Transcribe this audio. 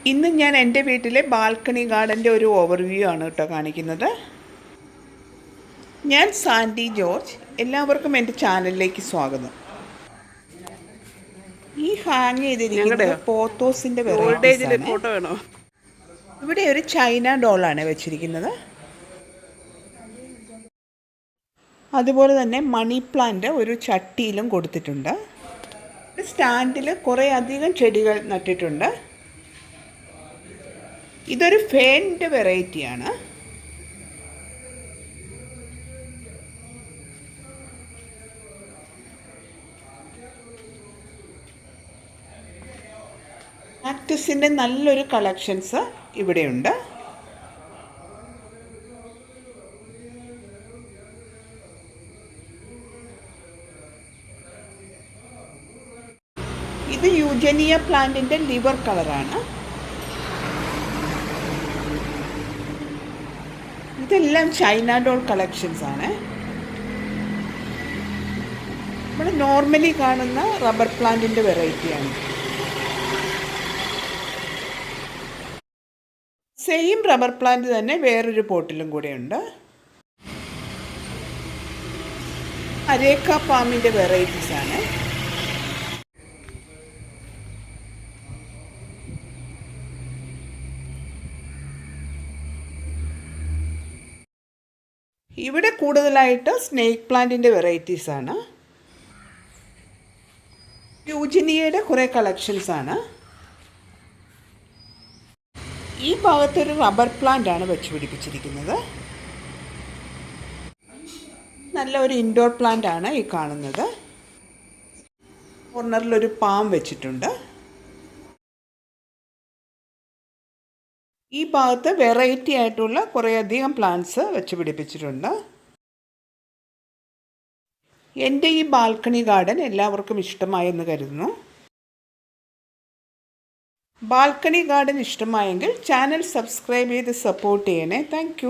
ഇന്ന് ഞാൻ എൻ്റെ വീട്ടിലെ ബാൽക്കണി ഗാർഡൻ്റെ ഒരു ഓവർവ്യൂ ആണ് കേട്ടോ കാണിക്കുന്നത്. ഞാൻ സാൻഡി ജോർജ്. എല്ലാവർക്കും എൻ്റെ ചാനലിലേക്ക് സ്വാഗതം. ഈ ഹാങ് ചെയ്തിരിക്കുന്നത് പോത്തോസിൻ്റെ ഫോട്ടോ വേണോ? ഇവിടെ ഒരു ചൈന ഡോളാണ് വെച്ചിരിക്കുന്നത്. അതുപോലെ തന്നെ മണി പ്ലാന്റ് ഒരു ചട്ടിയിലും കൊടുത്തിട്ടുണ്ട്. സ്റ്റാൻഡിൽ കുറേ അധികം ചെടികൾ നട്ടിട്ടുണ്ട്. ഇതൊരു ഫേൻ്റെ വെറൈറ്റിയാണ്. കാക്ടസിൻ്റെ നല്ലൊരു കളക്ഷൻസ് ഇവിടെയുണ്ട്. ഇത് യൂജനിയ പ്ലാന്റിൻ്റെ ലിവർ കളറാണ്. ഇതെല്ലാം ചൈന ഡോൾ കളക്ഷൻസ് ആണ്. നമ്മൾ നോർമലി കാണുന്ന റബ്ബർ പ്ലാന്റിൻ്റെ വെറൈറ്റിയാണ്. സെയിം റബ്ബർ പ്ലാന്റ് തന്നെ വേറൊരു പോട്ടിലും കൂടെയുണ്ട്. അരേക്ക പാമിൻ്റെ വെറൈറ്റീസ് ആണ്. ഇവിടെ കൂടുതലായിട്ട് സ്നേക്ക് പ്ലാന്റിൻ്റെ വെറൈറ്റീസാണ്. യൂജിനിയയുടെ കുറേ കളക്ഷൻസാണ്. ഈ ഭാഗത്തൊരു റബ്ബർ പ്ലാന്റാണ് വെച്ച് പിടിപ്പിച്ചിരിക്കുന്നത്. നല്ല ഒരു ഇൻഡോർ പ്ലാന്റാണ് ഈ കാണുന്നത്. കോർണറിലൊരു പാം വെച്ചിട്ടുണ്ട്. ഈ ഭാഗത്ത് വെറൈറ്റി ആയിട്ടുള്ള കുറേയധികം പ്ലാന്റ്സ് വെച്ച് പിടിപ്പിച്ചിട്ടുണ്ട്. എൻ്റെ ഈ ബാൽക്കണി ഗാർഡൻ എല്ലാവർക്കും ഇഷ്ടമായെന്ന് കരുതുന്നു. ബാൽക്കണി ഗാർഡൻ ഇഷ്ടമായെങ്കിൽ ചാനൽ സബ്സ്ക്രൈബ് ചെയ്ത് സപ്പോർട്ട് ചെയ്യണേ. താങ്ക്